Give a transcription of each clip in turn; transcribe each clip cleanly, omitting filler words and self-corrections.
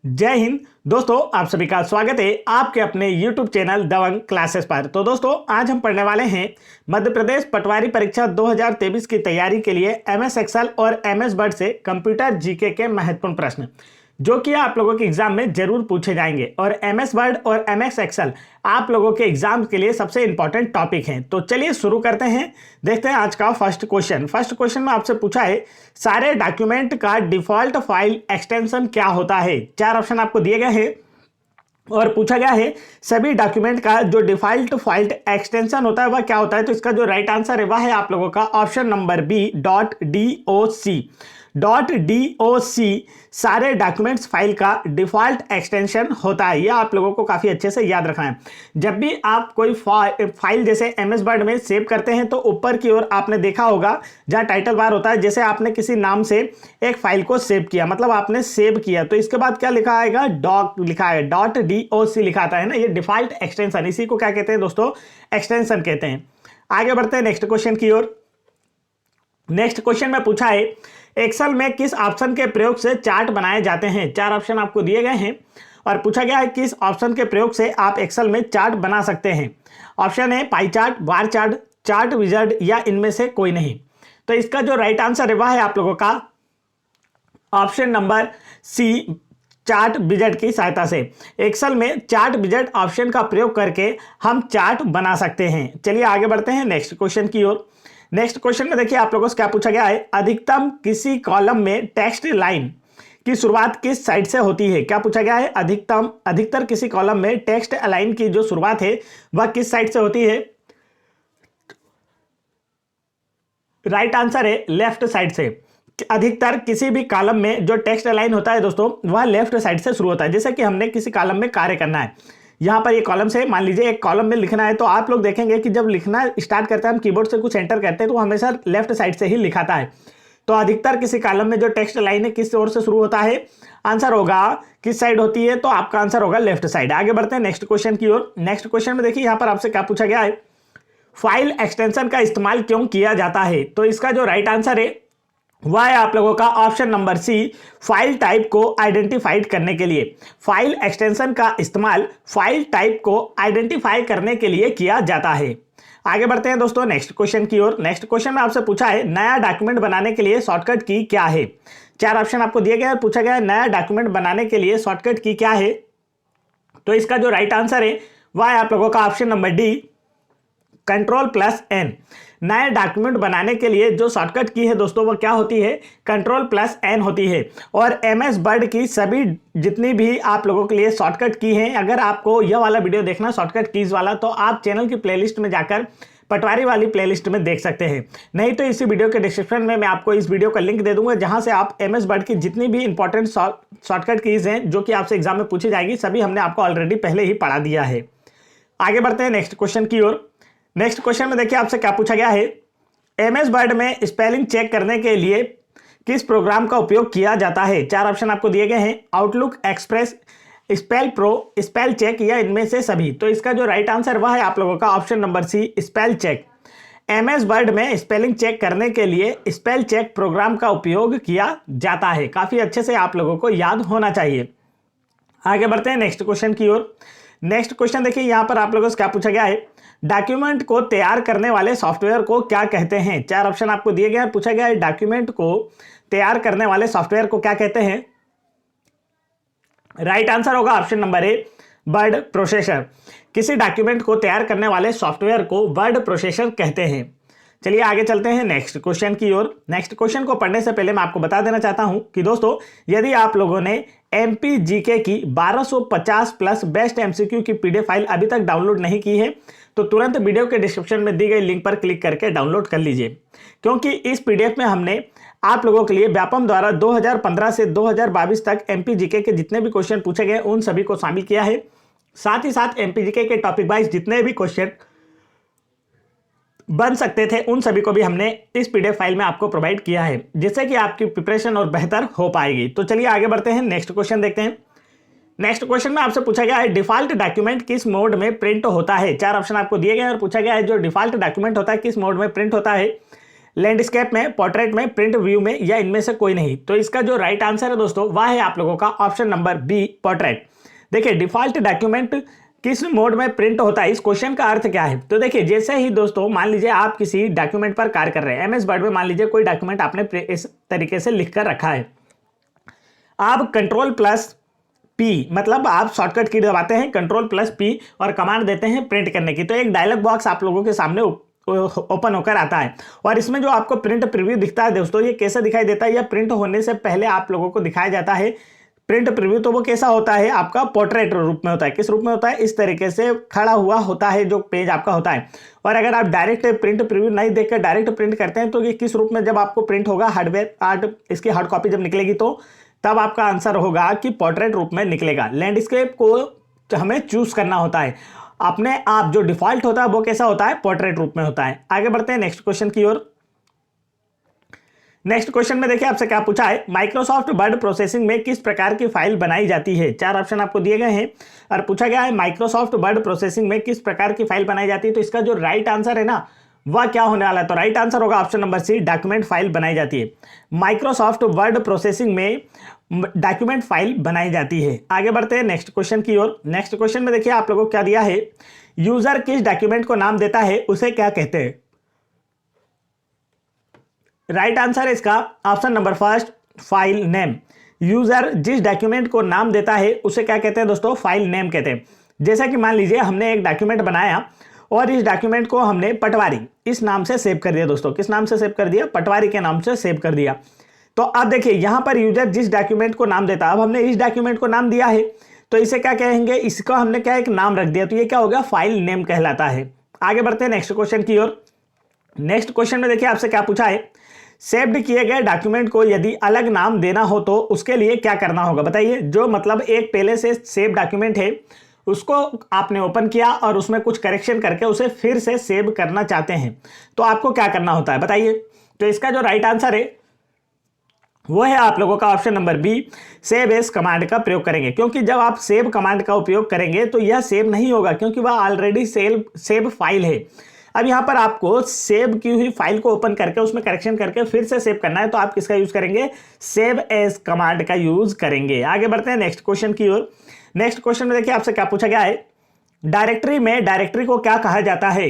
जय हिंद दोस्तों, आप सभी का स्वागत है आपके अपने YouTube चैनल दबंग क्लासेस पर। तो दोस्तों, आज हम पढ़ने वाले हैं मध्य प्रदेश पटवारी परीक्षा 2023 की तैयारी के लिए MS एक्सेल और MS वर्ड से कंप्यूटर जीके के महत्वपूर्ण प्रश्न जो कि आप लोगों के एग्जाम में जरूर पूछे जाएंगे। और MS वर्ड और MS एक्सेल आप लोगों के एग्जाम के लिए सबसे इंपॉर्टेंट टॉपिक हैं। तो चलिए शुरू करते हैं, देखते हैं आज का फर्स्ट क्वेश्चन में आपसे पूछा है सारे डॉक्यूमेंट का डिफॉल्ट फाइल एक्सटेंशन क्या होता है। चार ऑप्शन आपको दिए गए हैं और पूछा गया है सभी डॉक्यूमेंट का जो डिफॉल्ट फाइल एक्सटेंशन होता है वह क्या होता है। तो इसका जो राइट आंसर है वह है आप लोगों का ऑप्शन नंबर बी .doc सारे डॉक्यूमेंट्स फाइल का डिफॉल्ट एक्सटेंशन होता है। यह आप लोगों को काफ़ी अच्छे से याद रखना है। जब भी आप कोई फाइल जैसे MS वर्ड में सेव करते हैं तो ऊपर की ओर आपने देखा होगा जहाँ टाइटल बार होता है, जैसे आपने किसी नाम से एक फाइल को सेव किया, मतलब आपने सेव किया तो इसके बाद क्या लिखा आएगा, डॉक लिखा है, .doc लिखा आता है ना। ये डिफॉल्ट एक्सटेंशन, इसी को क्या कहते हैं दोस्तों, एक्सटेंशन कहते हैं। आगे बढ़ते हैं नेक्स्ट क्वेश्चन की ओर। नेक्स्ट क्वेश्चन में पूछा है एक्सेल में किस ऑप्शन के प्रयोग से चार्ट बनाए जाते हैं। चार ऑप्शन आपको दिए गए हैं और पूछा गया है किस ऑप्शन के प्रयोग से आप एक्सेल में चार्ट बना सकते हैं। ऑप्शन है pie chart, bar chart, chart wizard या इनमें से कोई नहीं। तो इसका जो राइट आंसर है वह है आप लोगों का option number C, chart wizard की सहायता से। एक्सेल में चार्ट विजार्ड ऑप्शन का प्रयोग करके हम चार्ट बना सकते हैं। चलिए आगे बढ़ते हैं नेक्स्ट क्वेश्चन की ओर। नेक्स्ट क्वेश्चन में देखिए आप लोगों से क्या पूछा गया है, अधिकतम किसी कॉलम में टेक्स्ट लाइन की शुरुआत किस साइड से होती है। क्या पूछा गया है, अधिकतर किसी कॉलम में टेक्स्ट लाइन की जो शुरुआत है वह किस साइड से होती है। राइट आंसर है लेफ्ट साइड से। अधिकतर किसी भी कॉलम में जो टेक्स्ट लाइन होता है दोस्तों वह लेफ्ट साइड से शुरू होता है। जैसे कि हमने किसी कॉलम में कार्य करना है, यहाँ पर ये कॉलम से मान लीजिए एक कॉलम में लिखना है, तो आप लोग देखेंगे कि जब लिखना स्टार्ट करते हैं हम कीबोर्ड से कुछ एंटर करते हैं तो हमेशा लेफ्ट साइड से ही लिखाता है। तो अधिकतर किसी कॉलम में जो टेक्स्ट लाइन है किस ओर से शुरू होता है, आंसर होगा किस साइड होती है, तो आपका आंसर होगा लेफ्ट साइड। आगे बढ़ते हैं नेक्स्ट क्वेश्चन की ओर। नेक्स्ट क्वेश्चन में देखिए यहाँ पर आपसे क्या पूछा गया है, फाइल एक्सटेंशन का इस्तेमाल क्यों किया जाता है। तो इसका जो राइट आंसर है वह है आप लोगों का option number C, file type को आइडेंटिफाइड करने के लिए। फाइल एक्सटेंशन का इस्तेमाल फाइल टाइप को आइडेंटिफाई करने के लिए किया जाता है। आगे बढ़ते हैं दोस्तों नेक्स्ट क्वेश्चन की ओर। नेक्स्ट क्वेश्चन में आपसे पूछा है नया डॉक्यूमेंट बनाने के लिए शॉर्टकट की क्या है। चार ऑप्शन आपको दिए गए हैं, पूछा गया है नया डॉक्यूमेंट बनाने के लिए शॉर्टकट की क्या है। तो इसका जो राइट आंसर है वह है आप लोगों का ऑप्शन नंबर डी, Ctrl+N। नए डॉक्यूमेंट बनाने के लिए जो शॉर्टकट की है दोस्तों वो क्या होती है, Ctrl+N होती है। और MS वर्ड की सभी जितनी भी आप लोगों के लिए शॉर्टकट की है, अगर आपको यह वाला वीडियो देखना शॉर्टकट कीज वाला, तो आप चैनल की प्लेलिस्ट में जाकर पटवारी वाली प्लेलिस्ट में देख सकते हैं। नहीं तो इसी वीडियो के डिस्क्रिप्शन में मैं आपको इस वीडियो का लिंक दे दूंगा जहां से आप MS वर्ड की जितनी भी इंपॉर्टेंट शॉर्टकट कीज हैं जो कि आपसे एग्जाम में पूछी जाएगी, सभी हमने आपको ऑलरेडी पहले ही पढ़ा दिया है। आगे बढ़ते हैं नेक्स्ट क्वेश्चन की ओर। नेक्स्ट क्वेश्चन में देखिए आपसे क्या पूछा गया है, MS वर्ड में स्पेलिंग चेक करने के लिए किस प्रोग्राम का उपयोग किया जाता है। चार ऑप्शन आपको दिए गए हैं, Outlook, Express, spell pro, spell check या इनमें से सभी। तो इसका जो राइट आंसर वह है आप लोगों का option number C, spell check. MS Word में स्पेलिंग चेक करने के लिए स्पेल चेक प्रोग्राम का उपयोग किया जाता है। काफ़ी अच्छे से आप लोगों को याद होना चाहिए। आगे बढ़ते हैं नेक्स्ट क्वेश्चन की ओर। नेक्स्ट क्वेश्चन देखिए यहाँ पर आप लोगों से क्या पूछा गया है, डॉक्यूमेंट को तैयार करने वाले सॉफ्टवेयर को क्या कहते हैं। चार ऑप्शन आपको दिए गए हैं, पूछा गया है डॉक्यूमेंट को तैयार करने वाले सॉफ्टवेयर को क्या कहते हैं। राइट आंसर होगा option number A, word processor. किसी डॉक्यूमेंट को तैयार करने वाले सॉफ्टवेयर को वर्ड प्रोसेसर कहते हैं। चलिए आगे चलते हैं नेक्स्ट क्वेश्चन की ओर। नेक्स्ट क्वेश्चन को पढ़ने से पहले मैं आपको बता देना चाहता हूं कि दोस्तों यदि आप लोगों ने MPGK की 1250 प्लस बेस्ट MCQ की PDF फाइल अभी तक डाउनलोड नहीं की है तो तुरंत वीडियो के डिस्क्रिप्शन में दी गई लिंक पर क्लिक करके डाउनलोड कर लीजिए, क्योंकि इस PDF में हमने आप लोगों के लिए व्यापम द्वारा 2015 से 2022 तक MPGK के जितने भी क्वेश्चन पूछे गए उन सभी को शामिल किया है। साथ ही साथ MPGK के टॉपिक वाइज जितने भी क्वेश्चन बन सकते थे उन सभी को भी हमने इस PDF फाइल में आपको प्रोवाइड किया है, जिससे कि आपकी प्रिपरेशन और बेहतर हो पाएगी। तो चलिए आगे बढ़ते हैं, नेक्स्ट क्वेश्चन देखते हैं। नेक्स्ट क्वेश्चन में आपसे पूछा गया है डिफॉल्ट डॉक्यूमेंट किस मोड में प्रिंट होता है। चार ऑप्शन आपको दिए गए हैं और पूछा गया है जो डिफॉल्ट डॉक्यूमेंट होता है किस मोड में प्रिंट होता है। लैंडस्केप में, पोर्ट्रेट में, प्रिंट व्यू में, या इनमें से कोई नहीं। तो इसका जो राइट आंसर है दोस्तों वह है आप लोगों का ऑप्शन नंबर बी, पोर्ट्रेट। देखिए डिफॉल्ट डॉक्यूमेंट किस मोड में प्रिंट होता है, इस क्वेश्चन का अर्थ क्या है। तो देखिए जैसे ही दोस्तों मान लीजिए आप किसी डॉक्यूमेंट पर कार्य कर रहे हैं, एमएस वर्ड में मान लीजिए कोई डॉक्यूमेंट आपने इस तरीके से लिख कर रखा है, आप कंट्रोल प्लस पी, मतलब आप शॉर्टकट की दबाते हैं कंट्रोल प्लस पी और कमांड देते हैं प्रिंट करने की, तो एक डायलॉग बॉक्स आप लोगों के सामने ओपन होकर आता है। और इसमें जो आपको प्रिंट प्रीव्यू दिखता है दोस्तों, ये कैसे दिखाई देता है, यह प्रिंट होने से पहले आप लोगों को दिखाया जाता है प्रिंट प्रीव्यू। तो वो कैसा होता है, आपका पोर्ट्रेट रूप में होता है। किस रूप में होता है, इस तरीके से खड़ा हुआ होता है जो पेज आपका होता है। और अगर आप डायरेक्ट प्रिंट प्रीव्यू नहीं देखकर डायरेक्ट प्रिंट करते हैं तो ये किस रूप में जब आपको प्रिंट होगा, हार्डवेयर इसकी हार्ड कॉपी जब निकलेगी तो तब आपका आंसर होगा कि पोर्ट्रेट रूप में निकलेगा। लैंडस्केप को हमें चूज करना होता है अपने आप, जो डिफॉल्ट होता है वो कैसा होता है, पोर्ट्रेट रूप में होता है। आगे बढ़ते हैं नेक्स्ट क्वेश्चन की ओर। नेक्स्ट क्वेश्चन में देखिए आपसे क्या पूछा है, माइक्रोसॉफ्ट वर्ड प्रोसेसिंग में किस प्रकार की फाइल बनाई जाती है। 4 ऑप्शन आपको दिए गए हैं और पूछा गया है माइक्रोसॉफ्ट वर्ड प्रोसेसिंग में किस प्रकार की फाइल बनाई जाती है। तो इसका जो राइट आंसर है ना वह क्या होने वाला है, तो राइट आंसर होगा option number C, document file बनाई जाती है। माइक्रोसॉफ्ट वर्ड प्रोसेसिंग में डॉक्यूमेंट फाइल बनाई जाती है। आगे बढ़ते हैं नेक्स्ट क्वेश्चन की ओर। नेक्स्ट क्वेश्चन में देखिए आप लोगों को क्या दिया है, यूजर किस डॉक्यूमेंट को नाम देता है उसे क्या कहते हैं। राइट आंसर है इसका option number first, file name. User जिस डॉक्यूमेंट को नाम देता है उसे क्या कहते हैं दोस्तों, फाइल नेम कहते हैं। जैसा कि मान लीजिए हमने एक डॉक्यूमेंट बनाया और इस डॉक्यूमेंट को हमने पटवारी इस नाम से सेव कर दिया दोस्तों। किस नाम से सेव कर दिया, पटवारी के नाम से सेव कर दिया। तो अब देखिए यहां पर यूजर जिस डॉक्यूमेंट को नाम देता है, अब हमने इस डॉक्यूमेंट को नाम दिया है तो इसे क्या कहेंगे, इसका हमने क्या एक नाम रख दिया, तो ये क्या हो गया, फाइल नेम कहलाता है। आगे बढ़ते हैं नेक्स्ट क्वेश्चन की ओर। नेक्स्ट क्वेश्चन में देखिए आपसे क्या पूछा है, सेव्ड किए गए डॉक्यूमेंट को यदि अलग नाम देना हो तो उसके लिए क्या करना होगा। बताइए, जो मतलब एक पहले से सेव डॉक्यूमेंट है उसको आपने ओपन किया और उसमें कुछ करेक्शन करके उसे फिर से सेव करना चाहते हैं तो आपको क्या करना होता है बताइए। तो इसका जो राइट आंसर है वो है आप लोगों का option number B, save as command का प्रयोग करेंगे। क्योंकि जब आप सेव कमांड का उपयोग करेंगे तो यह सेव नहीं होगा क्योंकि वह ऑलरेडी सेव फाइल है। अब यहाँ पर आपको सेव की हुई फाइल को ओपन करके उसमें करेक्शन करके फिर से सेव करना है तो आप किसका यूज करेंगे, सेव एज कमांड का यूज करेंगे। आगे बढ़ते हैं नेक्स्ट क्वेश्चन की ओर। नेक्स्ट क्वेश्चन में देखिए आपसे क्या पूछा गया है, डायरेक्टरी में डायरेक्टरी को क्या कहा जाता है।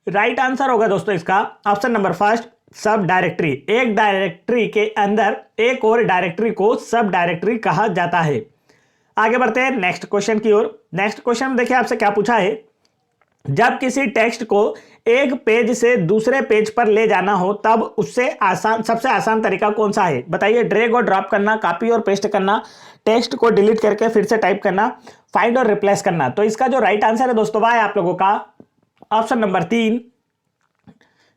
राइट आंसर होगा दोस्तों इसका ऑप्शन नंबर फर्स्ट, सब डायरेक्टरी। एक डायरेक्टरी के अंदर एक और डायरेक्टरी को सब डायरेक्टरी कहा जाता है। आगे बढ़ते हैं नेक्स्ट क्वेश्चन की ओर। नेक्स्ट क्वेश्चन में देखिए आपसे क्या पूछा है, जब किसी टेक्स्ट को एक पेज से दूसरे पेज पर ले जाना हो तब उससे सबसे आसान तरीका कौन सा है। बताइए, ड्रैग और ड्रॉप करना, कॉपी और पेस्ट करना, टेक्स्ट को डिलीट करके फिर से टाइप करना, फाइंड और रिप्लेस करना। तो इसका जो राइट आंसर है दोस्तों वह है आप लोगों का ऑप्शन नंबर 3,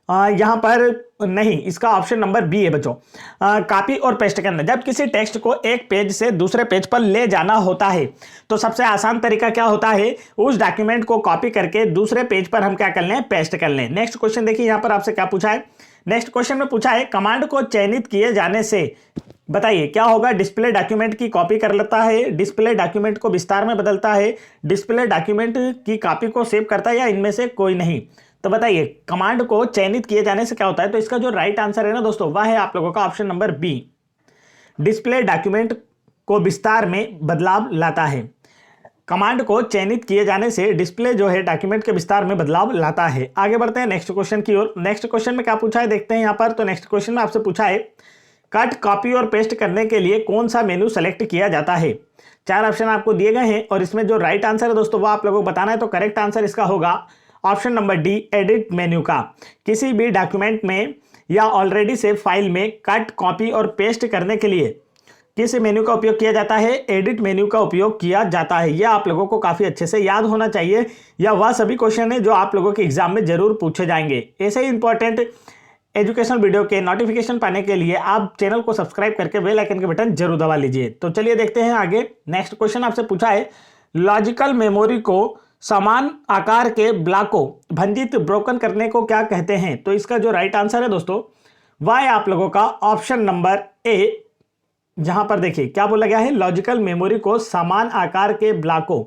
यहां पर नहीं, इसका ऑप्शन नंबर बी है बच्चों, कॉपी और पेस्ट करना। जब किसी टेक्स्ट को एक पेज से दूसरे पेज पर ले जाना होता है तो सबसे आसान तरीका क्या होता है, उस डॉक्यूमेंट को कॉपी करके दूसरे पेज पर हम क्या कर लें, पेस्ट कर लें। नेक्स्ट क्वेश्चन देखिए यहां पर आपसे क्या पूछा है। नेक्स्ट क्वेश्चन में पूछा है, कमांड को चयनित किए जाने से बताइए क्या होगा, डिस्प्ले डॉक्यूमेंट की कॉपी कर लेता है, डिस्प्ले डॉक्यूमेंट को विस्तार में बदलता है, डिस्प्ले डॉक्यूमेंट की कॉपी को सेव करता है, या इनमें से कोई नहीं। तो बताइए कमांड को चयनित किए जाने से क्या होता है। तो इसका जो राइट आंसर है ना दोस्तों वह है आप लोगों का option number B, display document को विस्तार में बदलाव लाता है। कमांड को चयनित किए जाने से डिस्प्ले जो है डॉक्यूमेंट के विस्तार में बदलाव लाता है। आगे बढ़ते हैं नेक्स्ट क्वेश्चन की ओर। नेक्स्ट क्वेश्चन में क्या पूछा है देखते हैं यहाँ पर। तो नेक्स्ट क्वेश्चन में आपसे पूछा है, कट, कॉपी और पेस्ट करने के लिए कौन सा मेनू सेलेक्ट किया जाता है। 4 ऑप्शन आपको दिए गए हैं और इसमें जो राइट आंसर है दोस्तों वो आप लोगों को बताना है। तो करेक्ट आंसर इसका होगा option number D, edit menu का। किसी भी डॉक्यूमेंट में या ऑलरेडी सेव फाइल में कट, कॉपी और पेस्ट करने के लिए किस मेन्यू का उपयोग किया जाता है, एडिट मेन्यू का उपयोग किया जाता है। यह आप लोगों को काफ़ी अच्छे से याद होना चाहिए, या वह सभी क्वेश्चन है जो आप लोगों के एग्जाम में जरूर पूछे जाएंगे। ऐसे ही इंपॉर्टेंट एजुकेशन वीडियो के नोटिफिकेशन पाने के लिए आप चैनल को सब्सक्राइब करके बेल आइकन के बटन जरूर दबा लीजिए। तो चलिए देखते हैं आगे। नेक्स्ट क्वेश्चन आपसे पूछा है, लॉजिकल मेमोरी को समान आकार के ब्लॉकों भंजित ब्रोकन करने को क्या कहते हैं। तो इसका जो राइट आंसर है दोस्तों वह है आप लोगों का ऑप्शन नंबर ए, जहां पर देखिए क्या बोला गया है, लॉजिकल मेमोरी को समान आकार के ब्लॉकों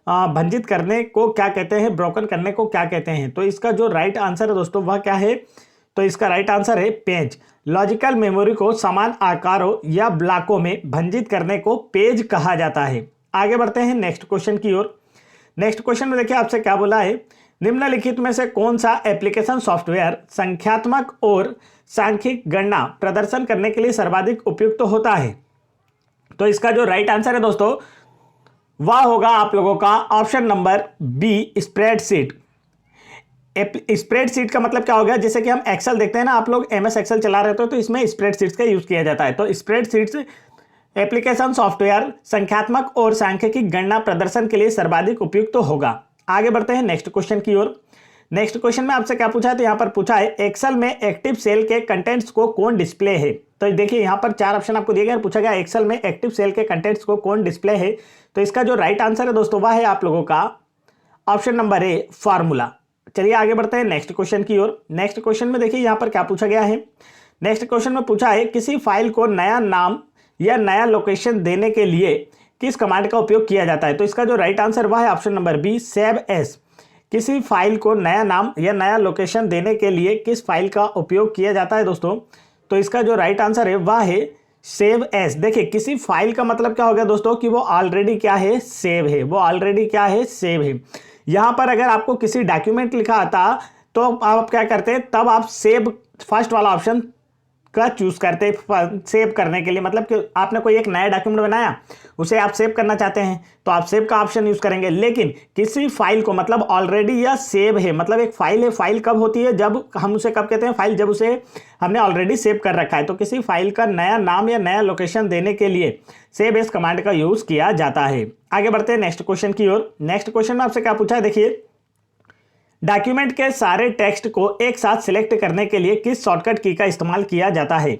भंजित करने को क्या कहते हैं, ब्रोकन करने को क्या कहते हैं? तो इसका जो राइट आंसर है दोस्तों वह क्या है? तो इसका राइट आंसर है पेज। लॉजिकल मेमोरी को समान आकारों या ब्लॉकों में भंजित करने को पेज कहा जाता है। आगे बढ़ते हैं नेक्स्ट क्वेश्चन की ओर। नेक्स्ट क्वेश्चन में देखिए आपसे क्या बोला है, निम्नलिखित में से कौन सा एप्लीकेशन सॉफ्टवेयर संख्यात्मक और सांख्यिक गणना प्रदर्शन करने के लिए सर्वाधिक उपयुक्त होता है? तो इसका जो राइट आंसर है दोस्तों वह होगा आप लोगों का option number B, spreadsheet. Spreadsheet का मतलब क्या हो गया, जैसे कि हम एक्सेल देखते हैं ना, आप लोग एमएस एक्सेल चला रहे हो तो इसमें स्प्रेडशीट्स का यूज किया जाता है। तो स्प्रेडशीट्स एप्लीकेशन सॉफ्टवेयर संख्यात्मक और सांख्यिकी गणना प्रदर्शन के लिए सर्वाधिक उपयुक्त होगा। आगे बढ़ते हैं नेक्स्ट क्वेश्चन की ओर। नेक्स्ट क्वेश्चन में आपसे क्या पूछा है, तो यहाँ पर पूछा है एक्सेल में एक्टिव सेल के कंटेंट्स को कौन डिस्प्ले है? तो देखिए यहाँ पर 4 ऑप्शन आपको दिए गए, पूछा गया एक्सेल में एक्टिव सेल के कंटेंट्स को कौन डिस्प्ले है? तो इसका जो राइट आंसर है दोस्तों वह है आप लोगों का ऑप्शन नंबर ए, फार्मूला। चलिए आगे बढ़ते हैं नेक्स्ट क्वेश्चन की ओर। नेक्स्ट क्वेश्चन में देखिए यहाँ पर क्या पूछा गया है। नेक्स्ट क्वेश्चन में पूछा है किसी फाइल को नया नाम या नया लोकेशन देने के लिए किस कमांड का उपयोग किया जाता है? तो इसका जो राइट आंसर वह है option number B, save as. किसी फाइल को नया नाम या नया लोकेशन देने के लिए किस फाइल का उपयोग किया जाता है दोस्तों? तो इसका जो राइट आंसर है वह है सेव एस। देखिए किसी फाइल का मतलब क्या हो गया दोस्तों कि वो ऑलरेडी क्या है, सेव है। वो ऑलरेडी क्या है, सेव है। यहाँ पर अगर आपको किसी डॉक्यूमेंट लिखा आता तो आप क्या करते हैं, तब आप सेव फर्स्ट वाला ऑप्शन का चूज करते सेव करने के लिए। मतलब कि आपने कोई एक नया डॉक्यूमेंट बनाया, उसे आप सेव करना चाहते हैं तो आप सेव का ऑप्शन यूज करेंगे। लेकिन किसी फाइल को मतलब ऑलरेडी या सेव है, मतलब एक फाइल है। फाइल कब होती है, जब हम उसे कब कहते हैं, फाइल जब उसे हमने ऑलरेडी सेव कर रखा है। तो किसी फाइल का नया नाम या नया लोकेशन देने के लिए सेव एस कमांड का यूज किया जाता है। आगे बढ़ते हैं नेक्स्ट क्वेश्चन की ओर। नेक्स्ट क्वेश्चन में आपसे क्या पूछा है, देखिए डॉक्यूमेंट के सारे टेक्स्ट को एक साथ सिलेक्ट करने के लिए किस शॉर्टकट की का इस्तेमाल किया जाता है?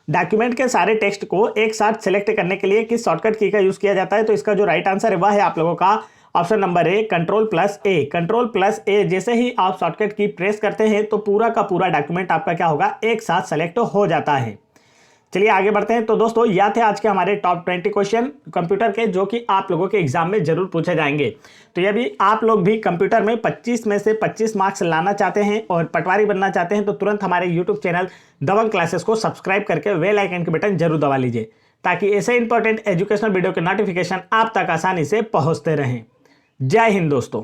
डॉक्यूमेंट के सारे टेक्स्ट को एक साथ सिलेक्ट करने के लिए किस शॉर्टकट की का यूज किया जाता है? तो इसका जो राइट आंसर है वह है आप लोगों का ऑप्शन नंबर ए, कंट्रोल+A। कंट्रोल+A जैसे ही आप शॉर्टकट की प्रेस करते हैं तो पूरा का पूरा डॉक्यूमेंट आपका क्या होगा, एक साथ सेलेक्ट हो जाता है। चलिए आगे बढ़ते हैं। तो दोस्तों यह थे आज के हमारे टॉप 20 क्वेश्चन कंप्यूटर के, जो कि आप लोगों के एग्जाम में जरूर पूछे जाएंगे। तो यदि आप लोग भी कंप्यूटर में 25 में से 25 मार्क्स लाना चाहते हैं और पटवारी बनना चाहते हैं तो तुरंत हमारे यूट्यूब चैनल दबंग क्लासेस को सब्सक्राइब करके बेल आइकन के बटन जरूर दबा लीजिए, ताकि ऐसे इंपॉर्टेंट एजुकेशनल वीडियो के नोटिफिकेशन आप तक आसानी से पहुंचते रहें। जय हिंद दोस्तों।